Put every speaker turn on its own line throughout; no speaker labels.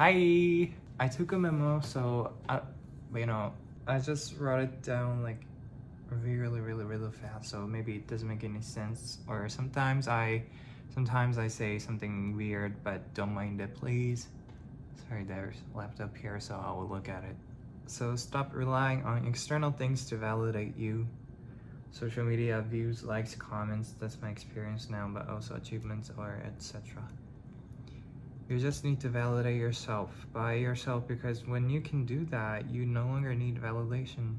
Hi! I took a memo, so I just wrote it down like really fast, so maybe it doesn't make any sense. Or sometimes I say something weird, but don't mind it, please. Sorry, there's a laptop here, so I will look at it. So stop relying on external things to validate you. Social media, views, likes, comments, that's my experience now, but also achievements or etc. You just need to validate yourself by yourself, because when you can do that, you no longer need validation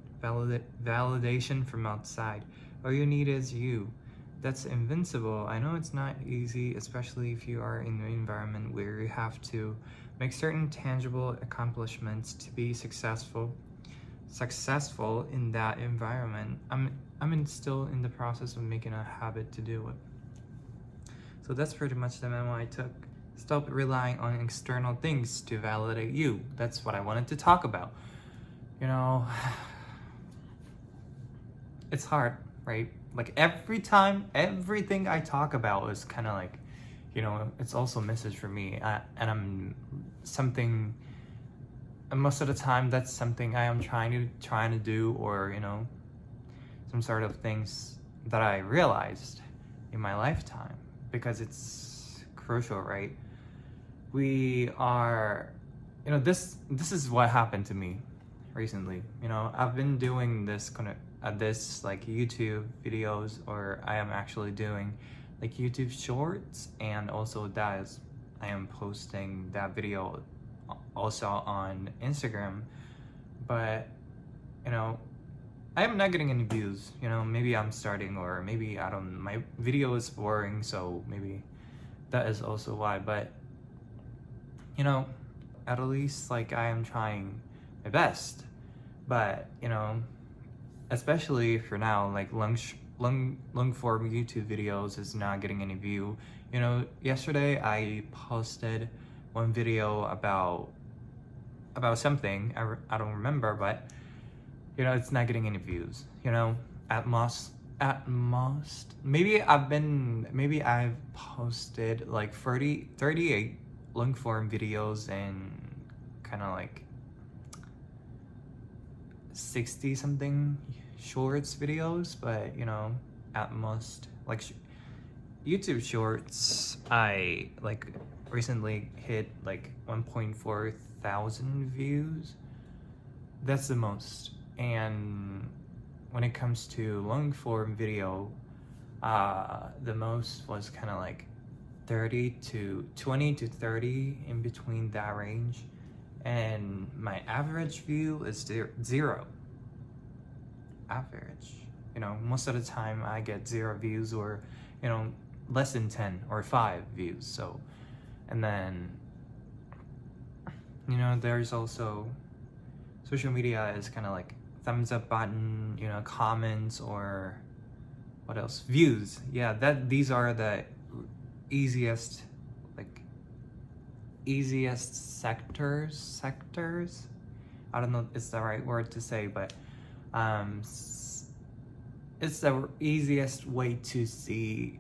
from outside. All you need is you. That's invincible. I know it's not easy, especially if you are in an environment where you have to make certain tangible accomplishments to be successful in that environment. I'm still in the process of making a habit to do it. So that's pretty much the memo I took. Stop relying on external things to validate you. That's what I wanted to talk about. It's hard, right? Like everything I talk about is kind of like, it's also a message for me. And most of the time that's something I am trying to do, or, some sort of things that I realized in my lifetime, because it's crucial, right? We are, this is what happened to me recently. I've been doing this like YouTube videos, or I am actually doing like YouTube shorts, and also I am posting that video also on Instagram, but I am not getting any views. Maybe I'm starting, or maybe my video is boring, so maybe that is also why. But at least like I am trying my best. But especially for now, like long form YouTube videos is not getting any view. Yesterday I posted one video about something I don't remember, but it's not getting any views. At most maybe I've posted like 38 long form videos and kind of like 60 something shorts videos, but at most, like YouTube shorts, I like recently hit like 1.4 thousand views. That's the most. And when it comes to long form video, the most was kind of like 20 to 30, in between that range. And my average view is 0. Average. Most of the time I get 0 views, or less than 10 or 5 views. So, and then there's also social media is kind of like thumbs up button, comments, or what else, views. Yeah, these are the easiest sectors. I don't know if it's the right word to say, but it's the easiest way to see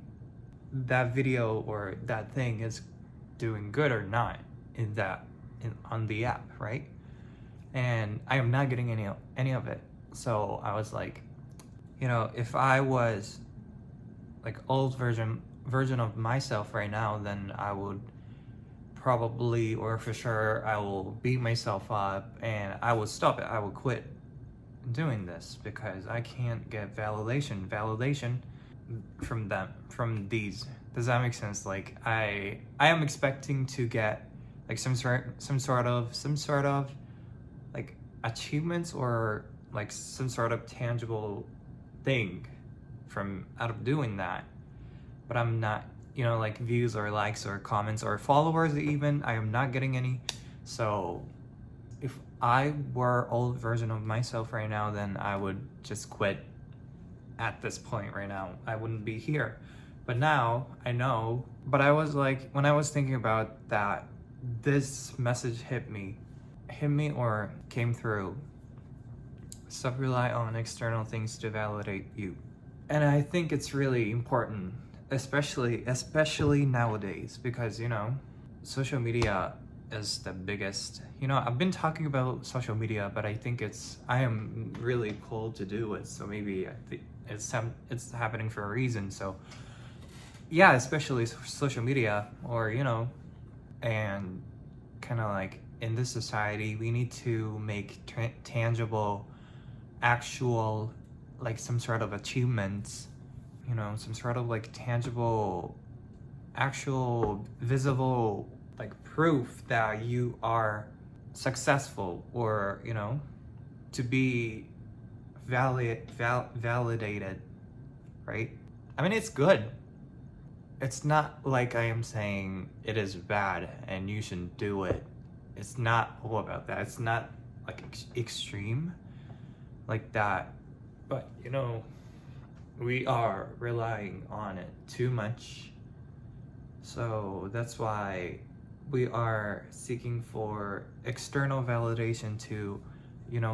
that video or that thing is doing good or not on the app, right? And I am not getting any of it. So I was like, if I was like old version of myself right now, then I would probably, or for sure, I will beat myself up and I would stop it. I would quit doing this, because I can't get validation from these. Does that make sense? Like I am expecting to get like some sort of like achievements, or like some sort of tangible thing out of doing that, but I'm not, like views or likes or comments or followers even, I am not getting any. So if I were old version of myself right now, then I would just quit at this point right now. I wouldn't be here. But now I know. But I was like, when I was thinking about that, this message hit me or came through. Stop relying on external things to validate you. And I think it's really important, especially nowadays, because social media is the biggest. I've been talking about social media, but I think I am really called to do it, so maybe I think it's happening for a reason. So yeah, especially social media, or and kind of like in this society, we need to make tangible, actual, like some sort of achievements, some sort of like tangible, actual, visible, like proof that you are successful, or to be validated, right? I mean, it's good. It's not like I am saying it is bad and you shouldn't do it. It's not all about that. It's not like extreme like that. But we are relying on it too much. So that's why we are seeking for external validation to,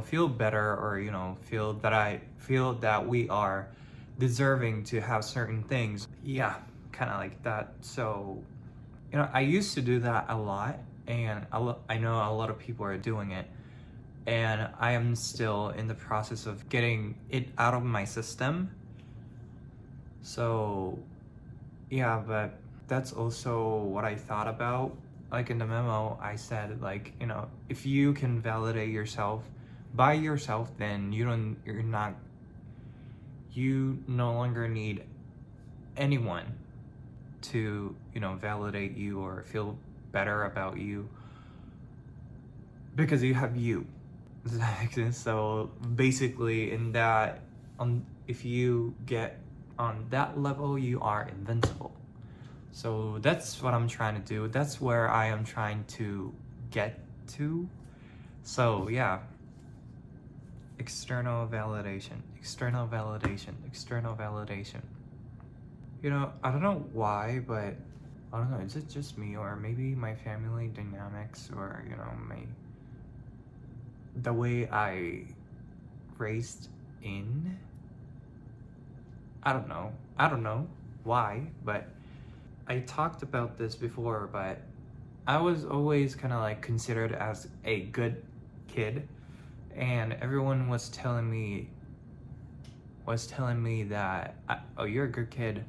feel better, or, feel that we are deserving to have certain things. Yeah, kind of like that. So, I used to do that a lot, and I know a lot of people are doing it, and I am still in the process of getting it out of my system. So, yeah, but that's also what I thought about. Like in the memo, I said, like, if you can validate yourself by yourself, then you no longer need anyone to, validate you or feel better about you, because you have you. Does that make sense? So basically, if you get on that level, you are invincible. So that's what I'm trying to do. That's where I am trying to get to. So yeah, external validation. I don't know why, but I don't know, is it just me, or maybe my family dynamics, or the way I raised in? I don't know why, but I talked about this before, but I was always kind of like considered as a good kid, and everyone was telling me that, oh, you're a good kid.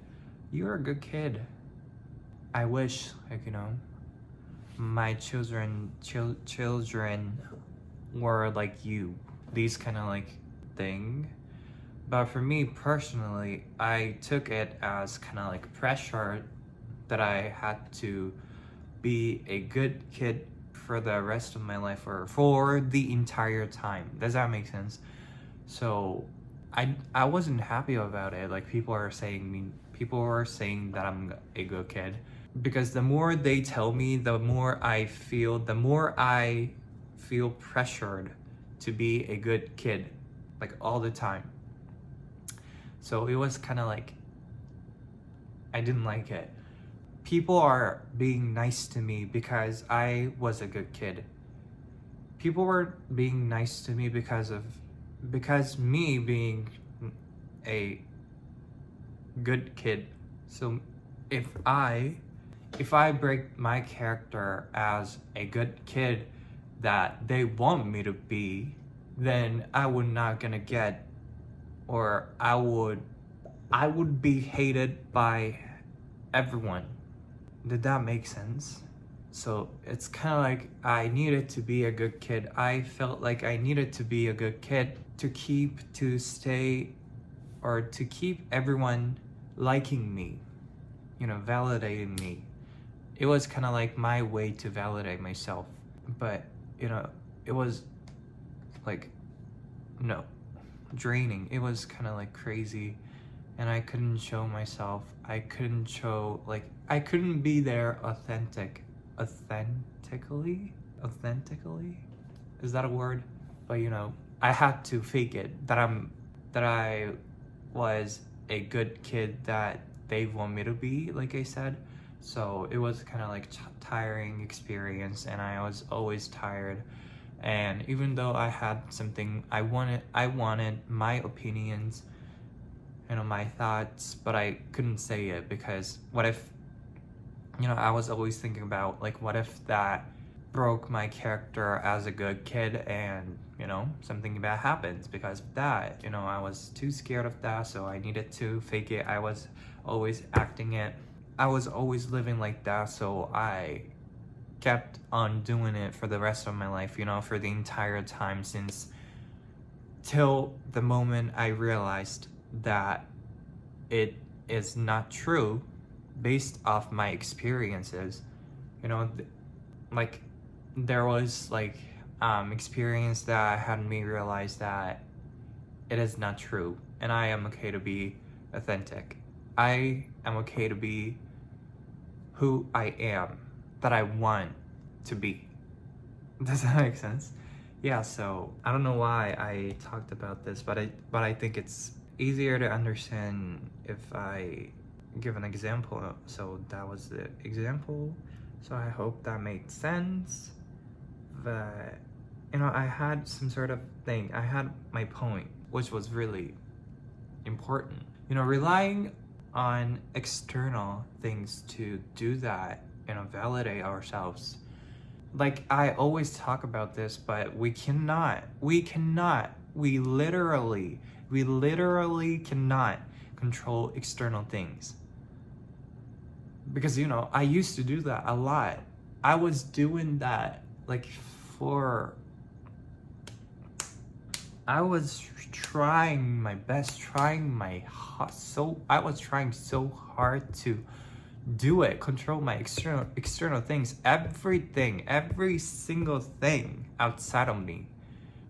I wish, like, my children were like you, these kind of like thing. But for me personally, I took it as kind of like pressure that I had to be a good kid for the rest of my life, or for the entire time. Does that make sense? So I wasn't happy about it. Like, people were saying that I'm a good kid, because the more they tell me, the more I feel pressured to be a good kid, like all the time. So it was kind of like, I didn't like it. People are being nice to me because I was a good kid. People were being nice to me because me being a good kid. So if I break my character as a good kid that they want me to be, then I would not gonna get, or I would be hated by everyone. Did that make sense? So it's kind of like I needed to be a good kid. I felt like I needed to be a good kid to keep everyone liking me, validating me. It was kind of like my way to validate myself. But, it was like, no, draining. It was kind of like crazy. And I couldn't show myself. I couldn't be there authentically. Is that a word? But I had to fake it, that I was a good kid that they want me to be, like I said. So it was kind of like tiring experience, and I was always tired. And even though I had something I wanted my opinions, my thoughts, but I couldn't say it, because what if, I was always thinking about, like, what if that broke my character as a good kid, and something bad happens because of that. I was too scared of that, so I needed to fake it. I was always acting it. I was always living like that, so I kept on doing it for the rest of my life, for the entire time, since till the moment I realized that it is not true based off my experiences. Like there was experience that had me realize that it is not true, and I am okay to be authentic. I am okay to be who I am, that I want to be. Does that make sense? Yeah, so I don't know why I talked about this, but I think it's easier to understand if I give an example. So that was the example. So I hope that made sense. But I had some sort of thing. I had my point, which was really important. Relying on external things to do that, validate ourselves. Like I always talk about this, but we literally cannot control external things. Because I used to do that a lot. I was doing that I was trying my best, I was trying so hard to do it, control my external things, every single thing outside of me,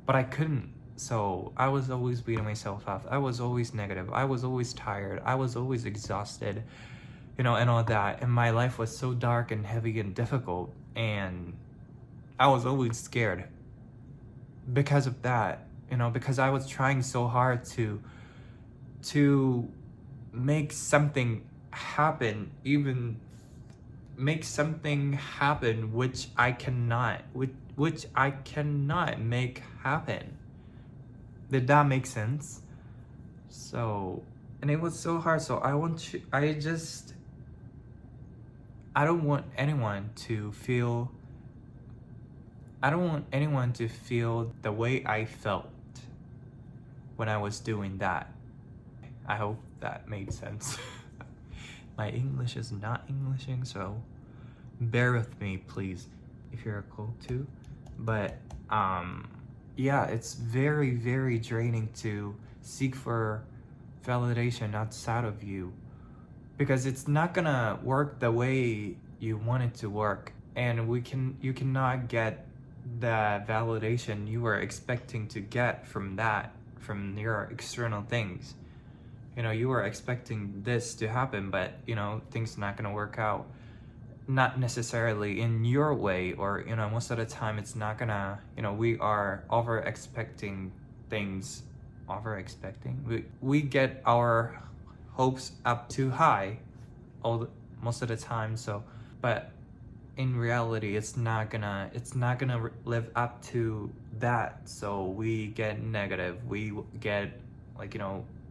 but I couldn't. So I was always beating myself up. I was always negative. I was always tired. I was always exhausted, and all that. And my life was so dark and heavy and difficult, and I was always scared because of that, because I was trying so hard to make something happen, which I cannot make happen. Did that make sense? So, and it was so hard. So I don't want anyone to feel the way I felt when I was doing that. I hope that made sense. My English is not Englishing, so bear with me, please, if you're cool too. But yeah, it's very, very draining to seek for validation outside of you, because it's not gonna work the way you want it to work, and you cannot get the validation you were expecting to get from your external things. You were expecting this to happen, but things not gonna work out, not necessarily in your way, or most of the time it's not gonna, we are over expecting things. We get our hopes up too high most of the time. So, but in reality, it's not gonna live up to that. So we get negative. We get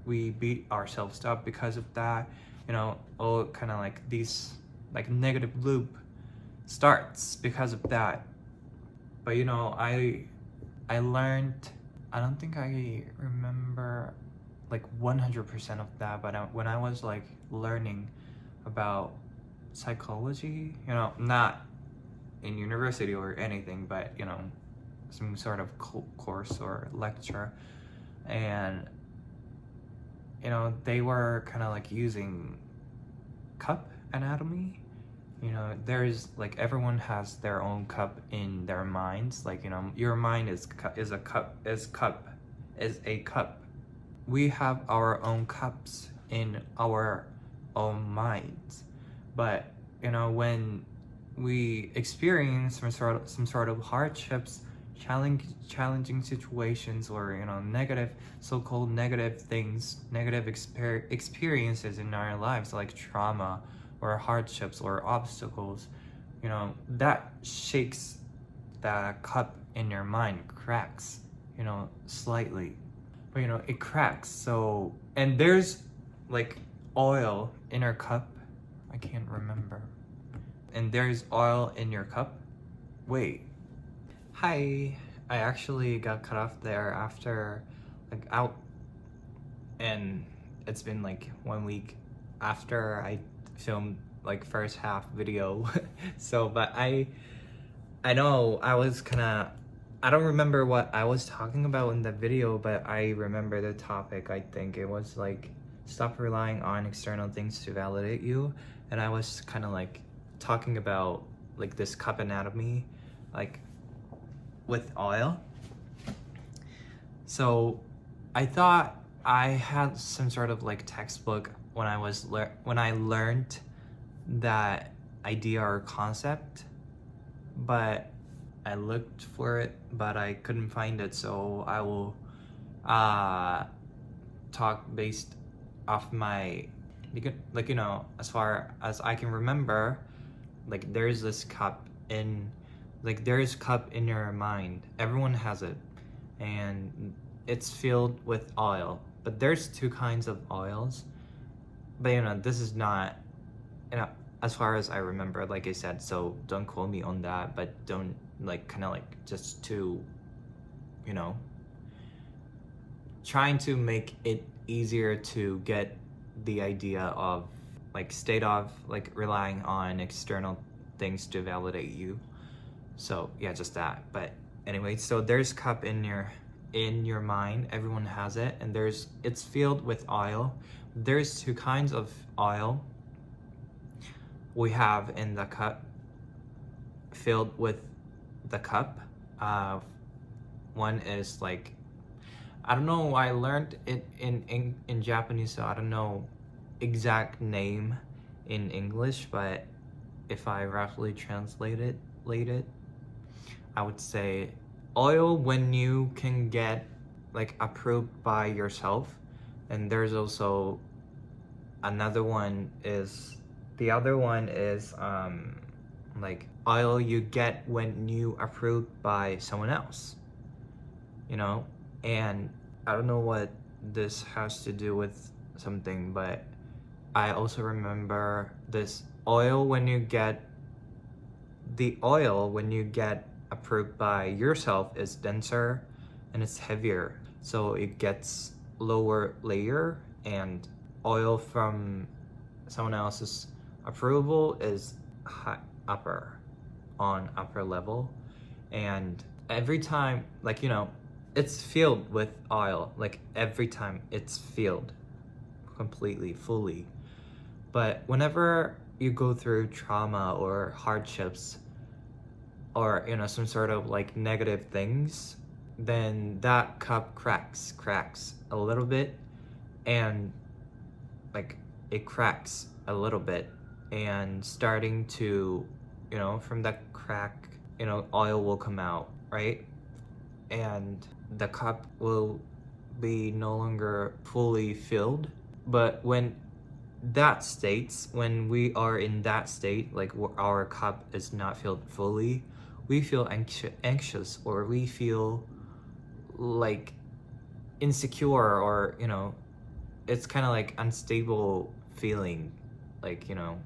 we beat ourselves up because of that. All kind of these negative loop starts because of that. But I learned. I don't think I remember 100% of that, but when I was learning about psychology, not in university or anything, but some sort of course or lecture, and they were kind of using cup anatomy. There's everyone has their own cup in their minds. Your mind is a cup. We have our own cups in our own minds, but when we experience some sort of hardships, challenging situations, or so-called negative things, negative experiences in our lives, like trauma or hardships or obstacles, that shakes the cup in your mind, cracks, slightly, but it cracks. So, and there's oil in our cup, I can't remember, and there's oil in your cup, Wait. Hi. I actually got cut off there after like out, and it's been like 1 week after I filmed like first half video. So but I know I was kinda, I don't remember what I was talking about in the video, but I remember the topic. I think it was like stop relying on external things to validate you, and I was kind of like talking about like this cup anatomy, like with oil. So I thought I had some sort of like textbook when I learned that idea or concept, but I looked for it, but I couldn't find it. So I will talk based off my, like, you know, as far as I can remember, like there's this cup in, like there's cup in your mind. Everyone has it, and it's filled with oil. But there's two kinds of oils. But you know, this is not, you know, as far as I remember, like I said, so don't quote me on that, but don't like kind of like just to, you know, trying to make it easier to get the idea of like state of like relying on external things to validate you. So yeah, just that. But anyway, so there's cup in your mind. Everyone has it, and it's filled with oil. There's two kinds of oil we have in the cup, filled with the cup. One is like, I don't know, I learned it in Japanese, so I don't know exact name in English, but if I roughly translate it, I would say oil when you can get like approved by yourself. And there's also another one is, the other one is like oil you get when you approved by someone else, you know. And I don't know what this has to do with something, but I also remember this oil when you get, the oil when you get approved by yourself is denser and it's heavier, so it gets lower layer, and oil from someone else's approval is upper level. And every time, like, you know, it's filled with oil, like every time it's filled completely, fully. But whenever you go through trauma or hardships, or you know, some sort of like negative things, then that cup cracks a little bit, and like it cracks a little bit, and starting to, you know, from that crack, you know, oil will come out, right? And the cup will be no longer fully filled. But when we are in that state, like our cup is not filled fully, we feel anxious, or we feel like insecure, or you know, it's kind of like unstable feeling, like, you know,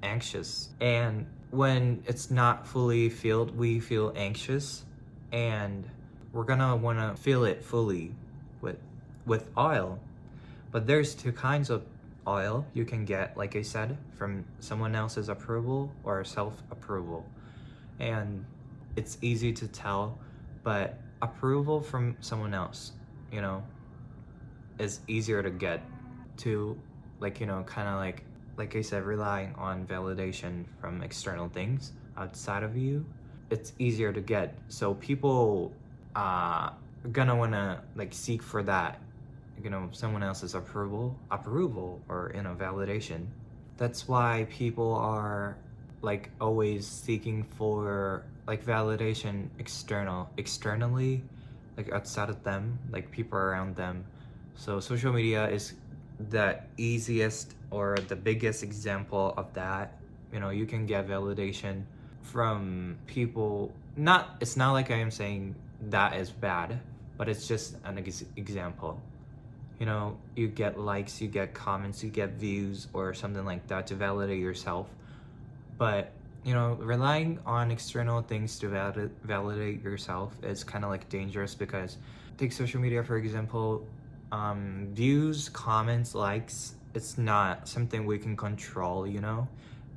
anxious. And when it's not fully filled, we feel anxious, and we're gonna want to fill it fully with oil. But there's two kinds of oil you can get, like I said, from someone else's approval or self-approval. And it's easy to tell, but approval from someone else, you know, is easier to get to, like, you know, kind of like I said, relying on validation from external things outside of you. It's easier to get, so people gonna wanna like seek for that, you know, someone else's approval, or, you know, validation. That's why people are like always seeking for like validation externally, like outside of them, like people around them. So social media is the easiest or the biggest example of that. You know, you can get validation from people. It's not like I am saying that is bad, but it's just an example. You know, you get likes, you get comments, you get views or something like that to validate yourself. But relying on external things to validate yourself is kind of like dangerous, because take social media for example. Views, comments, likes, it's not something we can control.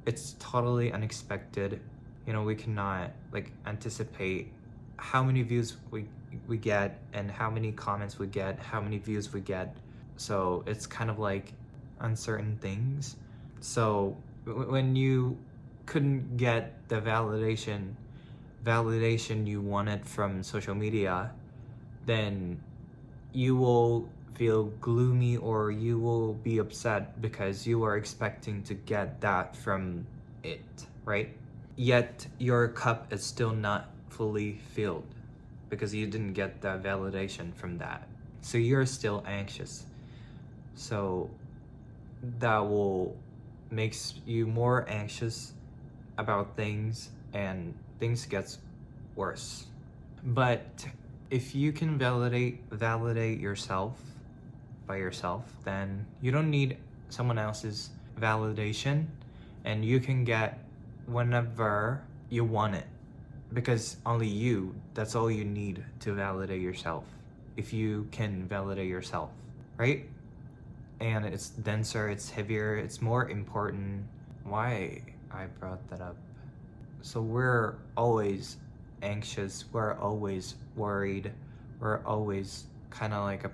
It's totally unexpected. We cannot like anticipate how many views we get and how many comments we get, how many views we get. So it's kind of like uncertain things. So when you couldn't get the validation you wanted from social media, then you will feel gloomy, or you will be upset because you are expecting to get that from it, right? Yet your cup is still not fully filled because you didn't get the validation from that. So you're still anxious. So that will makes you more anxious about things, and things gets worse. But if you can validate yourself by yourself, then you don't need someone else's validation, and you can get whenever you want it, because only that's all you need to validate yourself. If you can validate yourself, right? And it's denser, it's heavier, it's more important. Why I brought that up? So we're always anxious, we're always worried, we're always kind of like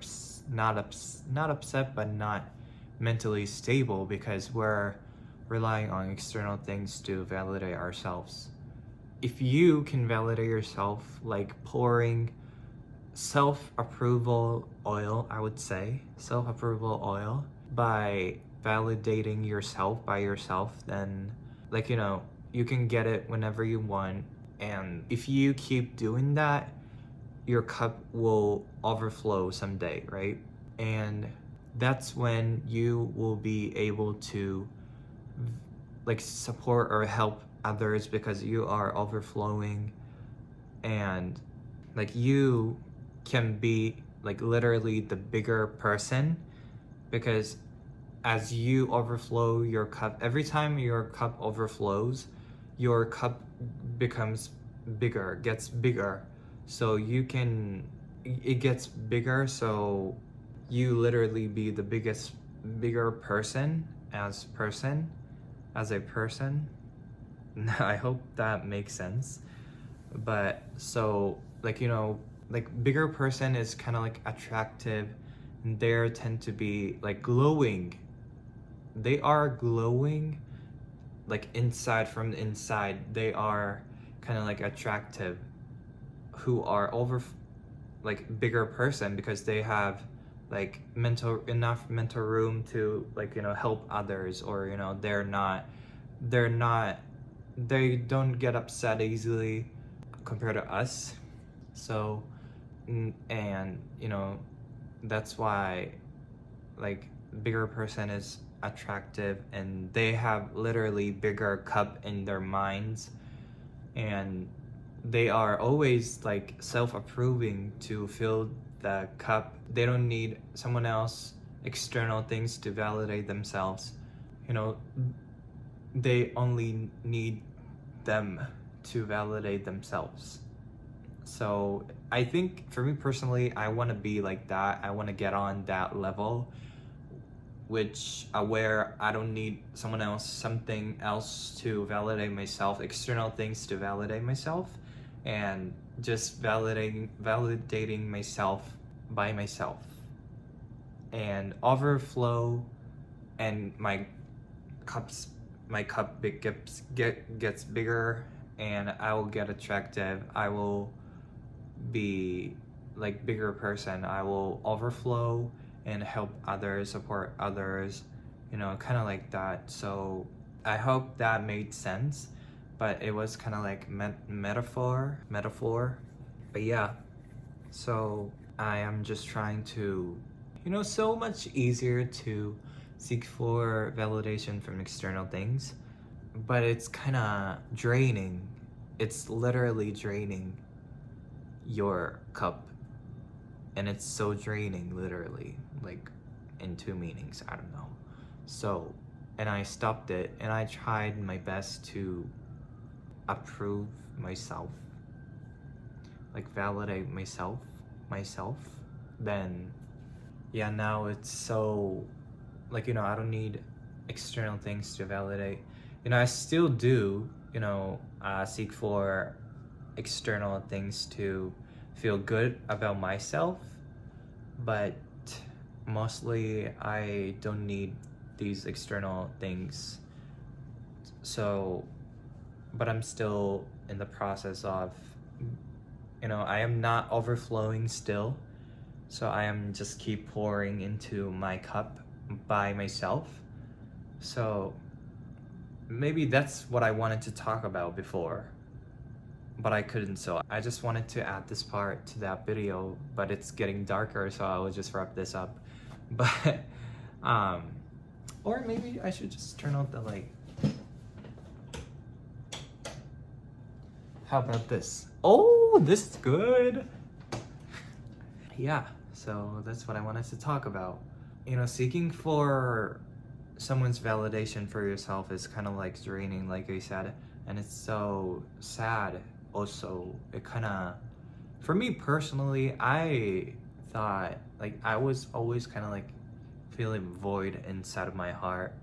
not upset, but not mentally stable, because we're relying on external things to validate ourselves. If you can validate yourself, like pouring self-approval oil, I would say self-approval oil, by validating yourself by yourself, then you can get it whenever you want. And if you keep doing that, your cup will overflow someday, right? And that's when you will be able to like support or help others, because you are overflowing, and like you can be like literally the bigger person, because as you overflow your cup, every time your cup overflows, your cup becomes bigger, gets bigger. So it gets bigger, so you literally be the bigger person as a person. I hope that makes sense. But so bigger person is kind of like attractive, and they tend to be like glowing. They are glowing, like inside, from the inside they are kind of like attractive, who are bigger person, because they have like enough mental room to help others, or they don't get upset easily compared to us. So and that's why like bigger person is attractive, and they have literally bigger cup in their minds, and they are always like self-approving to fill the cup. They don't need someone else external things to validate themselves. They only need them to validate themselves. So I think for me personally, I want to be like that. I want to get on that level, where I don't need something else to validate myself, external things to validate myself, and just validating myself by myself, and overflow, and my cup gets bigger, and I will get attractive. I will be like bigger person. I will overflow and help others, support others, kind of like that. So I hope that made sense, but it was kind of like metaphor. But yeah, so I am just trying to, so much easier to seek for validation from external things, but it's kind of draining. It's literally draining your cup, and it's so draining, literally, like in two meanings, I don't know. So, and I stopped it, and I tried my best to approve myself, like validate myself, then yeah, now it's so, like, I don't need external things to validate. I still do, seek for external things to feel good about myself, but mostly I don't need these external things. So, but I'm still in the process of, I am not overflowing still. So I am just keep pouring into my cup by myself. So maybe that's what I wanted to talk about before, but I couldn't. So I just wanted to add this part to that video, but it's getting darker, so I will just wrap this up. But or maybe I should just turn out the light. How about this? Oh, this is good. Yeah, so that's what I wanted to talk about. Seeking for someone's validation for yourself is kind of like draining, like I said, and it's so sad. Also, it kind of, for me personally, I thought, like, I was always kind of like feeling void inside of my heart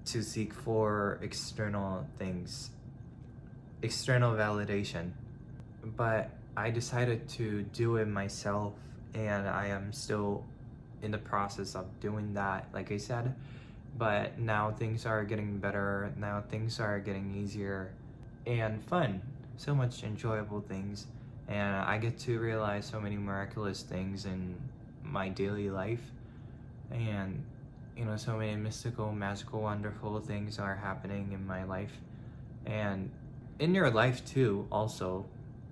to seek for external things, external validation. But I decided to do it myself, and I am still in the process of doing that, like I said. But now things are getting better, now things are getting easier and fun, so much enjoyable things, and I get to realize so many miraculous things in my daily life, and so many mystical, magical, wonderful things are happening in my life and in your life too, also,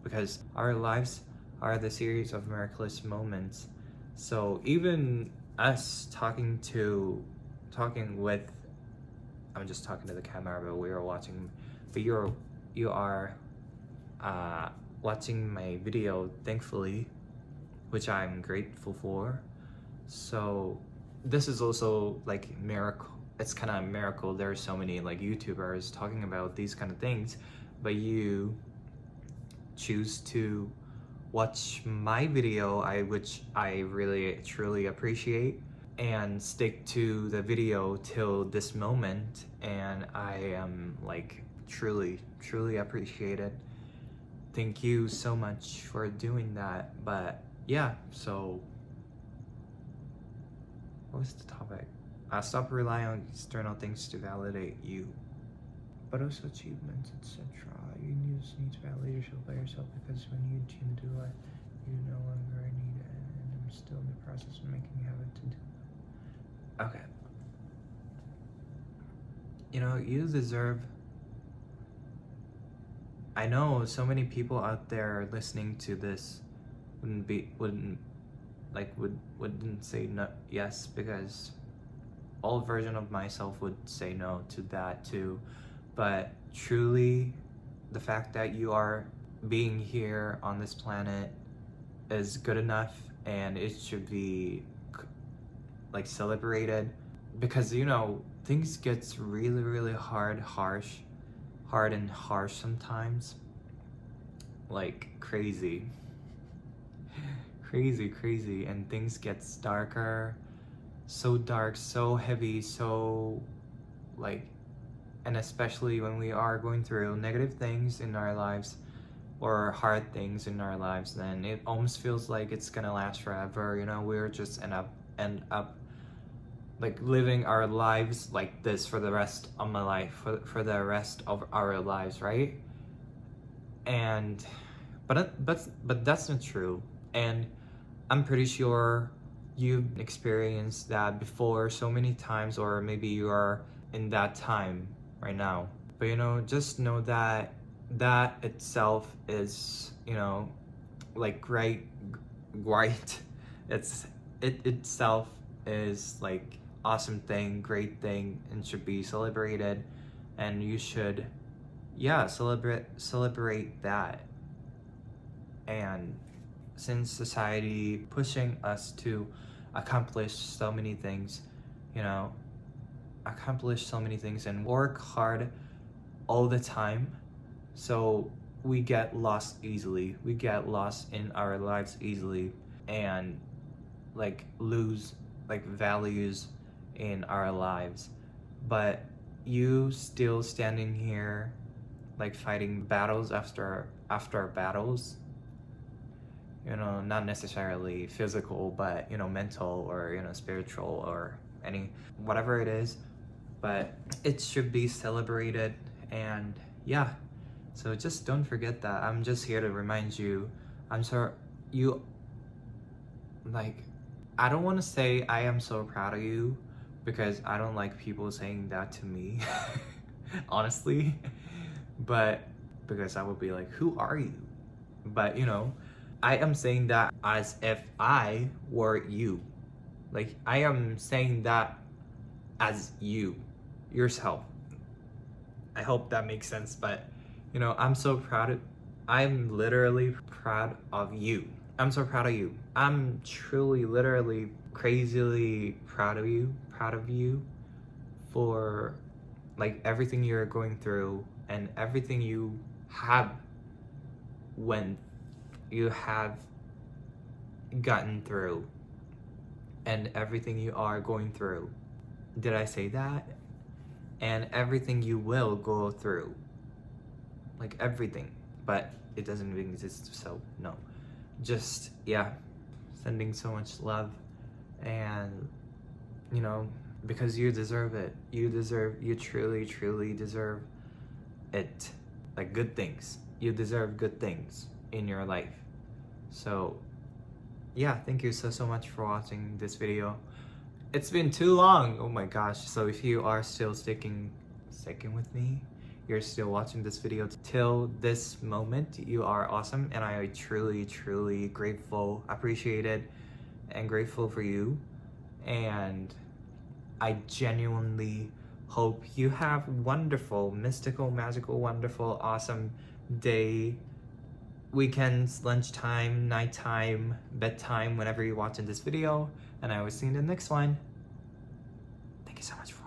because our lives are the series of miraculous moments. So even us talking with, I'm just talking to the camera, but we are watching, but you are watching my video, thankfully, which I'm grateful for. So this is also like miracle. It's kind of a miracle. There are so many like YouTubers talking about these kind of things, but you choose to watch my video, which I really truly appreciate, and stick to the video till this moment, and I am like truly appreciate it. Thank you so much for doing that. But yeah, so what was the topic? Stop relying on external things to validate you, but also achievements, etc. You just need to validate yourself by yourself, because when you can do it, you no longer need it, and I'm still in the process of making a habit to do it. Okay. You deserve. I know so many people out there listening to this wouldn't say no, yes, because old version of myself would say no to that too. But truly, the fact that you are being here on this planet is good enough, and it should be like celebrated, because things gets really hard and harsh sometimes, like crazy, and things gets darker, so dark, so heavy, so like, and especially when we are going through negative things in our lives or hard things in our lives, then it almost feels like it's gonna last forever. We're just end up like living our lives like this for the rest of my life, for the rest of our lives, right? And but that's not true, and I'm pretty sure you've experienced that before so many times, or maybe you are in that time right now. But just know that itself is like great. It itself is like awesome thing, great thing, and should be celebrated, and you should celebrate that. And since society pushing us to accomplish so many things, and work hard all the time, So we get lost easily. We get lost in our lives easily and like lose like values in our lives. But you still standing here like fighting battles after battles, you know, not necessarily physical, but you know, mental or you know, spiritual or any whatever it is, but it should be celebrated. And yeah, so just don't forget that. I'm just here to remind you. I'm sorry you, like, I don't want to say I am so proud of you, because I don't like people saying that to me honestly, but because I would be like, who are you? But you know, I am saying that as if I were you. Like, I am saying that as you, yourself. I hope that makes sense, but you know, I'm literally proud of you. I'm so proud of you. I'm truly, literally, crazily proud of you for like everything you're going through and everything you have gotten through and everything you are going through. Did I say that? And everything you will go through. Like everything. But it doesn't even exist, so no. Just, yeah. Sending so much love. And, you know, because you deserve it. You truly, truly deserve it. Like good things. You deserve good things in your life. So, yeah, thank you so much for watching this video. It's been too long, oh my gosh. So if you are still sticking with me, you're still watching this video till this moment, you are awesome, and I truly, truly grateful, appreciated, and grateful for you. And I genuinely hope you have wonderful, mystical, magical, wonderful, awesome day, weekends, lunchtime, nighttime, bedtime, whenever you're watching this video. And I will see you in the next one. Thank you so much for